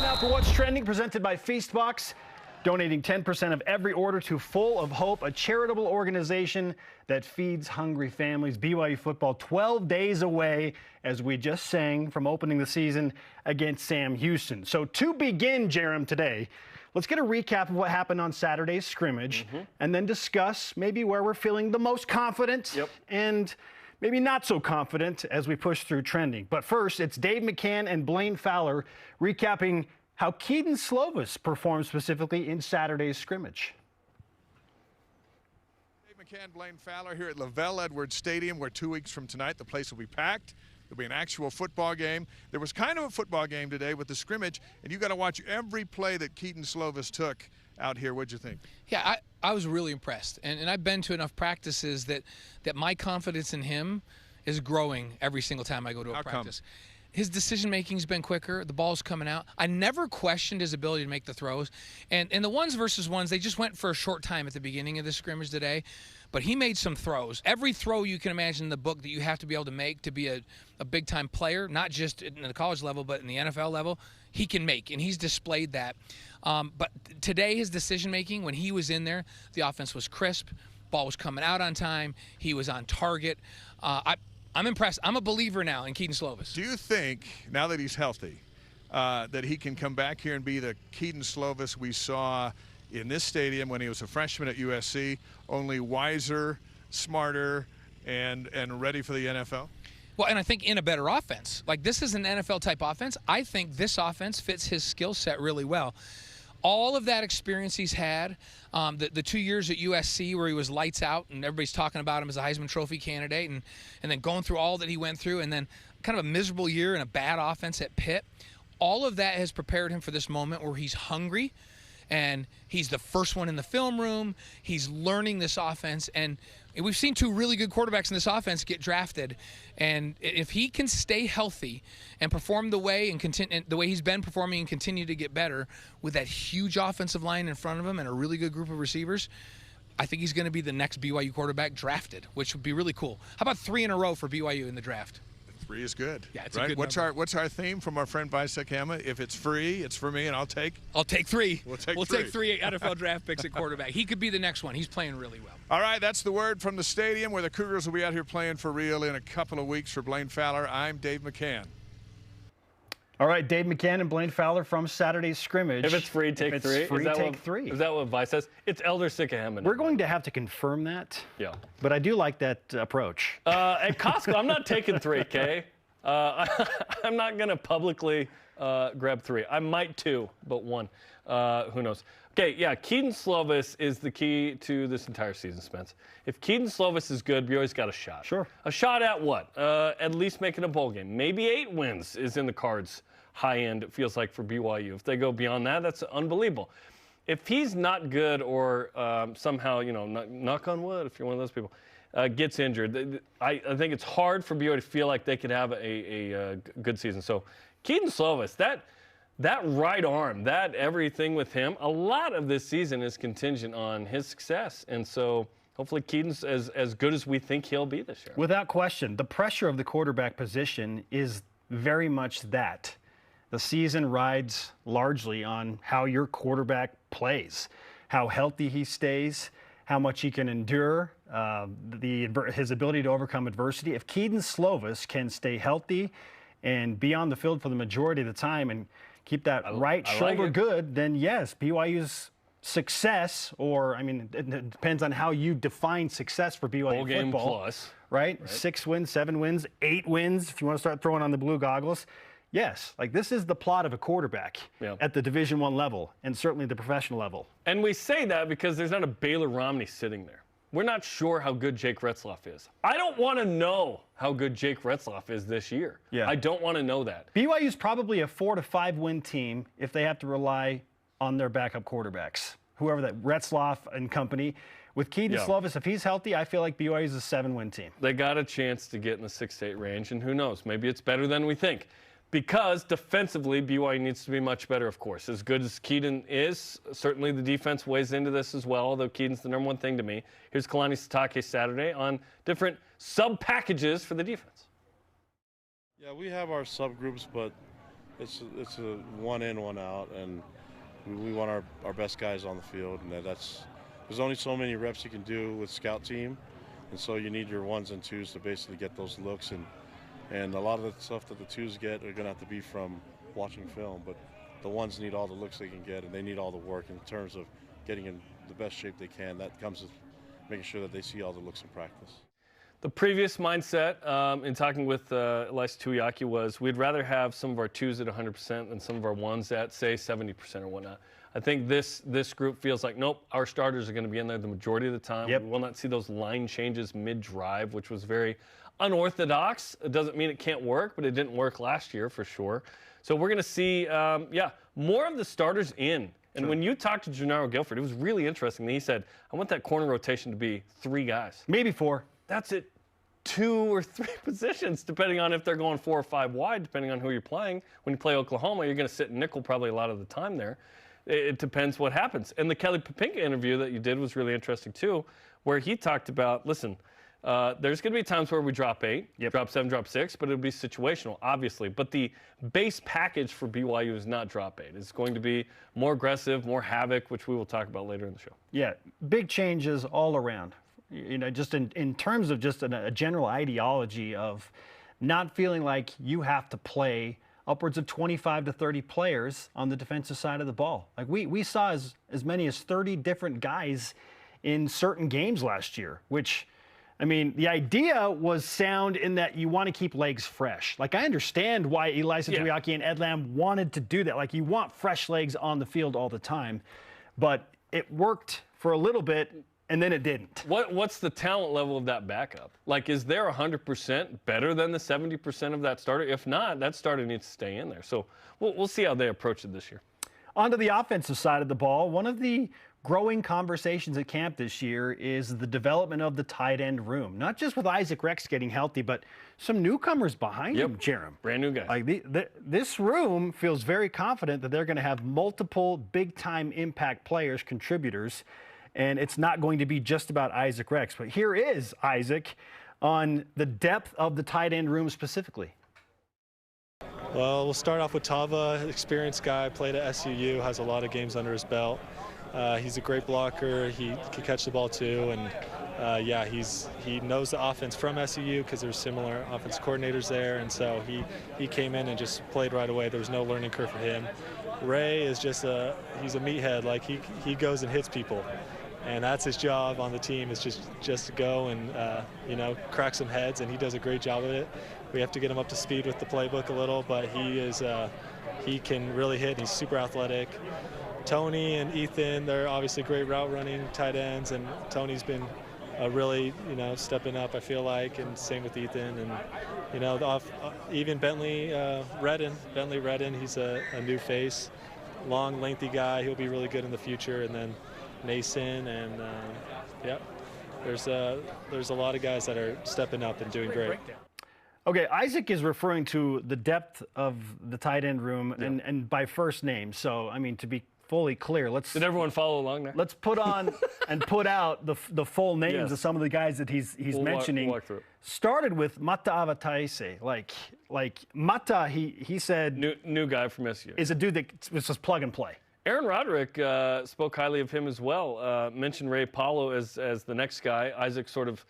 now for What's Trending, presented by Feastbox, donating 10% of every order to Full of Hope, a charitable organization that feeds hungry families. BYU football 12 days away, as we just sang, from opening the season against Sam Houston. So to begin, Jarom, today, let's get a recap of what happened on Saturday's scrimmage, and then discuss maybe where we're feeling the most confident and maybe not so confident as we push through trending. But first, it's Dave McCann and Blaine Fowler recapping how Kedon Slovis performed specifically in Saturday's scrimmage. Dave McCann, Blaine Fowler here at Lavelle Edwards Stadium, where 2 weeks from tonight the place will be packed. There'll be an actual football game. There was kind of a football game today with the scrimmage, and you got to watch every play that Kedon Slovis took out here. What'd you think? Yeah, I was really impressed, and I've been to enough practices that my confidence in him is growing every single time I go to a practice. His decision-making's been quicker. The ball's coming out. I never questioned his ability to make the throws. And the ones versus ones, they just went for a short time at the beginning of the scrimmage today. But he made some throws. Every throw you can imagine in the book that you have to be able to make to be a big-time player, not just in the college level but in the NFL level, he can make. And he's displayed that. But today, his decision-making, when he was in there, the offense was crisp. Ball was coming out on time. He was on target. I'm impressed. I'm a believer now in Kedon Slovis. Do you think, now that he's healthy, that he can come back here and be the Kedon Slovis we saw in this stadium when he was a freshman at USC, only wiser, smarter, and ready for the NFL? Well, and I think in a better offense. Like, this is an NFL-type offense. I think this offense fits his skill set really well. All of that experience he's had, the 2 years at USC where he was lights out and everybody's talking about him as a Heisman Trophy candidate, and then going through all that he went through, and then kind of a miserable year in a bad offense at Pitt, all of that has prepared him for this moment where he's hungry, and he's the first one in the film room. He's learning this offense, and we've seen two really good quarterbacks in this offense get drafted. And if he can stay healthy and perform the way he's been performing and continue to get better with that huge offensive line in front of him and a really good group of receivers, I think he's going to be the next BYU quarterback drafted, which would be really cool. How about 3 in a row for BYU in the draft? 3 is good. Yeah, it's right? a good What's our theme from our friend Bisek Hammer? If it's free, it's for me, and I'll take 3. We'll take 3 NFL draft picks at quarterback. He could be the next one. He's playing really well. All right, that's the word from the stadium where the Cougars will be out here playing for real in a couple of weeks. For Blaine Fowler, I'm Dave McCann. All right, Dave McCann and Blaine Fowler from Saturday's scrimmage. If it's free, take 3. If it's free, take 3. Is that what Vice says? It's Elder Sikaham. We're going to have to confirm that. Yeah. But I do like that approach. At Costco, I'm not taking 3, okay? I'm not going to publicly grab 3. I might 2, but 1. Who knows? Okay, yeah, Kedon Slovis is the key to this entire season, Spence. If Kedon Slovis is good, BYU's got a shot. Sure. A shot at what? At least making a bowl game. Maybe 8 wins is in the cards, high end, it feels like, for BYU. If they go beyond that, that's unbelievable. If he's not good or somehow, knock on wood, if you're one of those people, gets injured, I think it's hard for BYU to feel like they could have a good season. So Kedon Slovis, that right arm, that everything with him, a lot of this season is contingent on his success. And so hopefully Kedon's as good as we think he'll be this year. Without question, the pressure of the quarterback position is very much that. The season rides largely on how your quarterback plays, how healthy he stays, how much he can endure, his ability to overcome adversity. If Kedon Slovis can stay healthy and be on the field for the majority of the time and keep that right shoulder good, then yes, BYU's success, or it depends on how you define success for BYU bowl game football. Plus. Right? 6 wins, 7 wins, 8 wins, if you want to start throwing on the blue goggles. Yes, this is the plot of a quarterback at the Division I level and certainly the professional level. And we say that because there's not a Baylor Romney sitting there. We're not sure how good Jake Retzloff is. I don't want to know how good Jake Retzloff is this year. Yeah. I don't want to know that. BYU's probably a 4 to 5 win team if they have to rely on their backup quarterbacks, whoever that, Retzloff and company. With Kedon Slovis, if he's healthy, I feel like BYU's a 7-win team. They got a chance to get in the 6 to 8 range, and who knows, maybe it's better than we think. Because defensively, BYU needs to be much better, of course. As good as Kedon is, certainly the defense weighs into this as well, although Kedon's the number one thing to me. Here's Kalani Sitake Saturday on different sub-packages for the defense. Yeah, we have our subgroups, but it's a one in, one out, and we want our best guys on the field, and there's only so many reps you can do with scout team, and so you need your ones and twos to basically get those looks, and a lot of the stuff that the twos get are going to have to be from watching film, but the ones need all the looks they can get, and they need all the work in terms of getting in the best shape they can. That comes with making sure that they see all the looks in practice. The previous mindset in talking with Elias Tuiaki was we'd rather have some of our twos at 100% than some of our ones at, say, 70% or whatnot. I think this group feels like, nope, our starters are going to be in there the majority of the time. Yep. We will not see those line changes mid-drive, which was very unorthodox. It doesn't mean it can't work, but it didn't work last year for sure. So we're going to see, more of the starters in. And when you talked to Gennaro Guilford, it was really interesting. He said, I want that corner rotation to be 3 guys. Maybe 4. That's it. 2 or 3 positions, depending on if they're going 4 or 5 wide, depending on who you're playing. When you play Oklahoma, you're going to sit nickel probably a lot of the time there. It depends what happens. And the Kelly Popinka interview that you did was really interesting, too, where he talked about, listen, there's going to be times where we drop 8, drop 7, drop 6, but it'll be situational, obviously. But the base package for BYU is not drop 8. It's going to be more aggressive, more havoc, which we will talk about later in the show. Yeah, big changes all around. Just in terms of just a general ideology of not feeling like you have to play upwards of 25 to 30 players on the defensive side of the ball. Like we saw as many as 30 different guys in certain games last year, which, I mean, the idea was sound in that you want to keep legs fresh. Like, I understand why Elisa Tuiaki and Ed Lamb wanted to do that. Like, you want fresh legs on the field all the time. But it worked for a little bit, and then it didn't. What's the talent level of that backup? Like, is there 100% better than the 70% of that starter? If not, that starter needs to stay in there. So we'll see how they approach it this year. On to the offensive side of the ball. One of the growing conversations at camp this year is the development of the tight end room. Not just with Isaac Rex getting healthy, but some newcomers behind him, Jarom. Brand new guys. Like this room feels very confident that they're going to have multiple big-time impact players, contributors, and it's not going to be just about Isaac Rex. But here is Isaac on the depth of the tight end room specifically. Well, we'll start off with Tava, experienced guy, played at SUU, has a lot of games under his belt. He's a great blocker. He can catch the ball too, and he knows the offense from SUU because there's similar offense coordinators there, and so he came in and just played right away. There was no learning curve for him. Ray is he's a meathead. Like he goes and hits people, and that's his job on the team is just to go and crack some heads, and he does a great job of it. We have to get him up to speed with the playbook a little, but he can really hit. And he's super athletic. Tony and Ethan, they're obviously great route running tight ends, and Tony's been really stepping up, I feel like, and same with Ethan, and even Bentley Redden, he's a new face, long, lengthy guy. He'll be really good in the future. And then Mason, and there's a lot of guys that are stepping up and doing great. Okay, Isaac is referring to the depth of the tight end room and by first name. So, I mean, to be fully clear, did everyone follow along there? Let's put on and put out the full names of some of the guys that he's mentioning. We'll walk through it. Started with Mata Avataise. Like Mata, he said new guy from SU is a dude that was just plug and play. Aaron Roderick spoke highly of him as well. Mentioned Ray Paulo as the next guy. Isaac sort of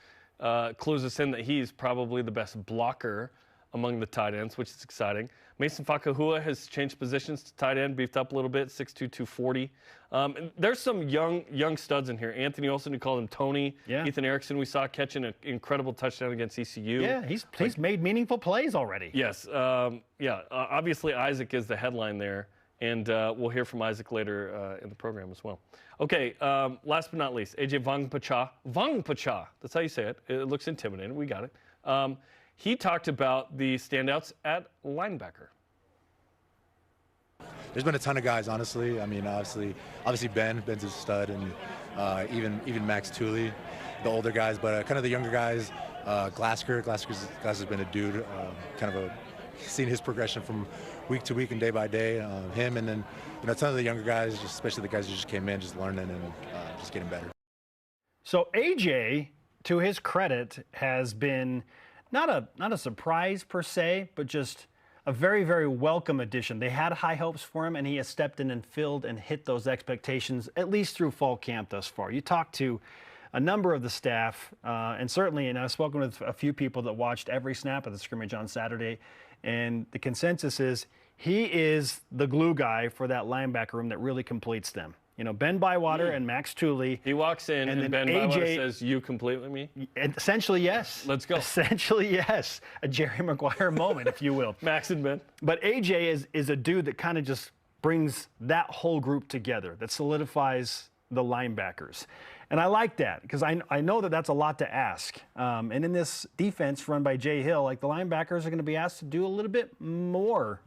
clues us in that he's probably the best blocker among the tight ends, which is exciting. Mason Fakahua has changed positions to tight end, beefed up a little bit, 6'2", 240. And there's some young studs in here. Anthony Olsen, who called him Tony. Yeah. Ethan Erickson, we saw catching an incredible touchdown against ECU. Yeah, he's made meaningful plays already. Yes. Obviously, Isaac is the headline there. And we'll hear from Isaac later in the program as well. Okay, last but not least, AJ Vangpacha. That's how you say it. It looks intimidating. We got it. He talked about the standouts at linebacker. There's been a ton of guys, honestly. I mean, obviously Ben's a stud, and even Max Tooley, the older guys, but kind of the younger guys. Glasker's been a dude. Seen his progression from week to week and day by day. Him, and then a ton of the younger guys, especially the guys who just came in, just learning and just getting better. So AJ, to his credit, has been not a surprise per se, but just a very, very welcome addition. They had high hopes for him, and he has stepped in and filled and hit those expectations, at least through fall camp thus far. You talk to a number of the staff, and certainly, and I've spoken with a few people that watched every snap of the scrimmage on Saturday, and the consensus is he is the glue guy for that linebacker room that really completes them. You know, Ben Bywater and Max Tooley. He walks in and Ben Bywater says, "You complete with me?" Essentially, yes. Let's go. Essentially, yes. A Jerry Maguire moment, if you will. Max and Ben. But AJ is a dude that kind of just brings that whole group together, that solidifies the linebackers. And I like that because I know that that's a lot to ask. And in this defense run by Jay Hill, like, the linebackers are going to be asked to do a little bit more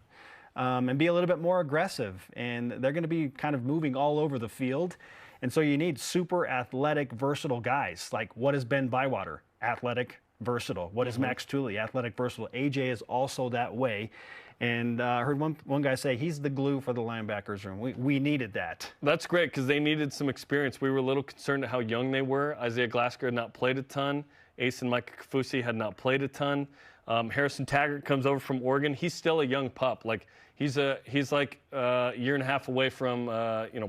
and be a little bit more aggressive. And they're going to be kind of moving all over the field. And so you need super athletic, versatile guys. Like, what is Ben Bywater? Athletic, versatile. What is Max Tooley? Athletic, versatile. AJ is also that way. And I heard one guy say he's the glue for the linebackers room. We needed that. That's great because they needed some experience. We were a little concerned at how young they were. Isaiah Glasgow had not played a ton. Ace and Micah Kafusi had not played a ton. Harrison Taggart comes over from Oregon. He's still a young pup. Like, he's like a year and a half away from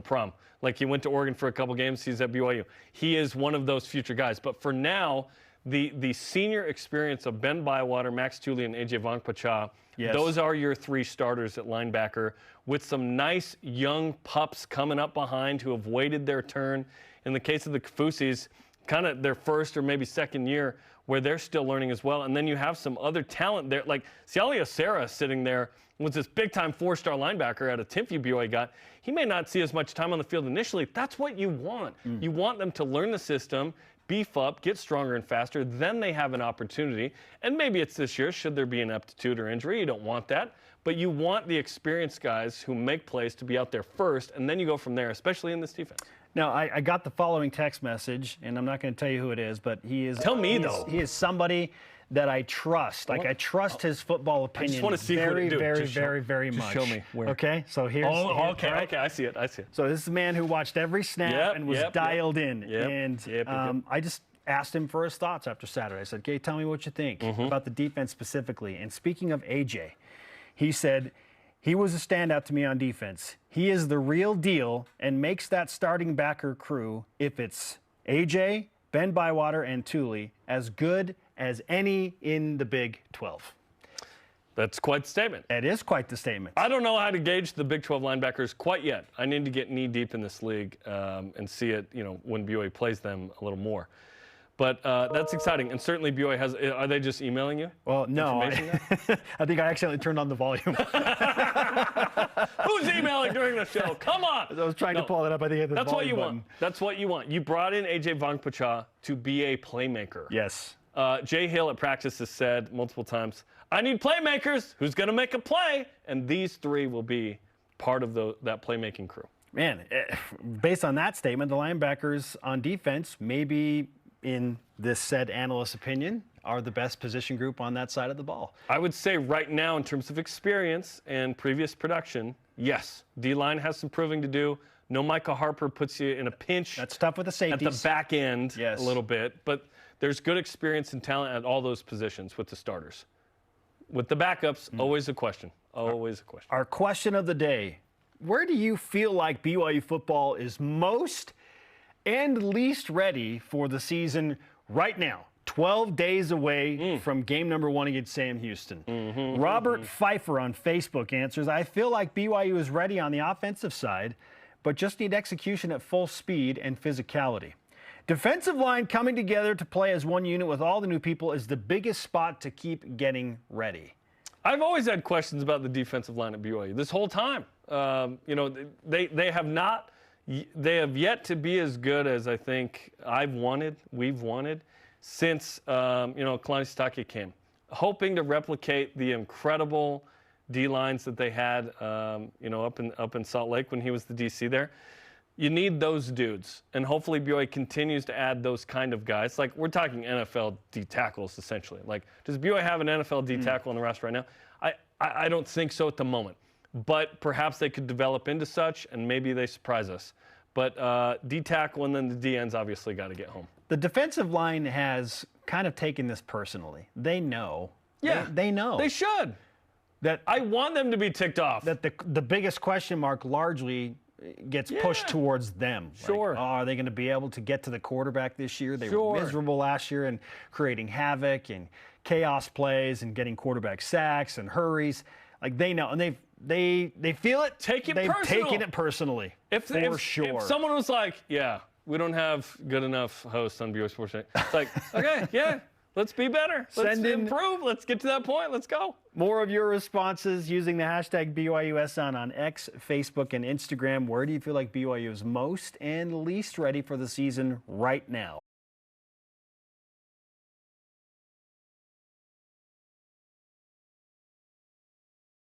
prom. Like, he went to Oregon for a couple games. He's at BYU. He is one of those future guys. But for now, the senior experience of Ben Bywater, Max Tooley, and AJ Vongpacha, those are your three starters at linebacker, with some nice young pups coming up behind who have waited their turn. In the case of the Kafusis, kind of their first or maybe second year, where they're still learning as well. And then you have some other talent there. Like, Sialia Serra sitting there was this big-time four-star linebacker out of Timpview BYU got. He may not see as much time on the field initially. That's what you want. You want them to learn the system, beef up, get stronger and faster. Then they have an opportunity. And maybe it's this year, should there be an aptitude or injury. You don't want that. But you want the experienced guys who make plays to be out there first, and then you go from there, especially in this defense. Now, I got the following text message, and I'm not going to tell you who it is, but he is. Tell me, though. He is somebody that I trust. Like, I trust his football opinion. I just want to see very, what very much. Show me where. Okay, so here's. Okay, I see it. So this is a man who watched every snap and was dialed in. Yep. I just asked him for his thoughts after Saturday. I said, "Okay, tell me what you think about the defense specifically." And speaking of AJ, he said, "He was a standout to me on defense. He is the real deal and makes that starting backer crew, if it's AJ, Ben Bywater, and Tooley, as good as any in the Big 12. That's quite the statement. It is quite the statement. I don't know how to gauge the Big 12 linebackers quite yet. I need to get knee-deep in this league and see it, when BYU plays them a little more. But that's exciting, and certainly BYU has. Are they just emailing you? Well, no. I think I accidentally turned on the volume. Who's emailing during the show? Come on! I was trying to pull it up. I think that's what you want. That's what you want. You brought in AJ Vongpacha to be a playmaker. Yes. Jay Hill at practice has said multiple times, "I need playmakers. Who's going to make a play?" And these three will be part of that playmaking crew. Man, based on that statement, the linebackers on defense, maybe in this said analyst's opinion, are the best position group on that side of the ball. I would say right now, in terms of experience and previous production, yes. D-line has some proving to do. No Micah Harper puts you in a pinch. That's tough with the safeties. At the back end a little bit. But there's good experience and talent at all those positions with the starters. With the backups, always a question. Always a question. Our question of the day: where do you feel like BYU football is most and least ready for the season right now? 12 days away from game number 1 against Sam Houston. Robert Pfeiffer on Facebook answers, "I feel like BYU is ready on the offensive side, but just need execution at full speed and physicality. Defensive line coming together to play as one unit with all the new people is the biggest spot to keep getting ready." I've always had questions about the defensive line at BYU this whole time. They have yet to be as good as I think we've wanted since Kalani Sitake came. Hoping to replicate the incredible D-lines that they had up in Salt Lake when he was the DC there. You need those dudes, and hopefully BYU continues to add those kind of guys. Like, we're talking NFL D tackles essentially. Like, does BYU have an NFL D tackle on the roster right now? I don't think so at the moment. But perhaps they could develop into such, and maybe they surprise us. But D tackle and then the D ends obviously got to get home. The defensive line has kind of taken this personally. They know. Yeah. They know. They should. that I want them to be ticked off. that the biggest question mark largely gets pushed towards them. Sure. Like, are they going to be able to get to the quarterback this year? They Sure. were miserable last year and creating havoc and chaos plays and getting quarterback sacks and hurries. Like they know, and they feel it. They've taken it personally. If someone was like, yeah, we don't have good enough hosts on BYU Sports Net, it's like, okay, yeah, let's be better. Let's improve. Let's get to that point. Let's go. More of your responses using the hashtag BYUSN on X, Facebook, and Instagram. Where do you feel like BYU is most and least ready for the season right now?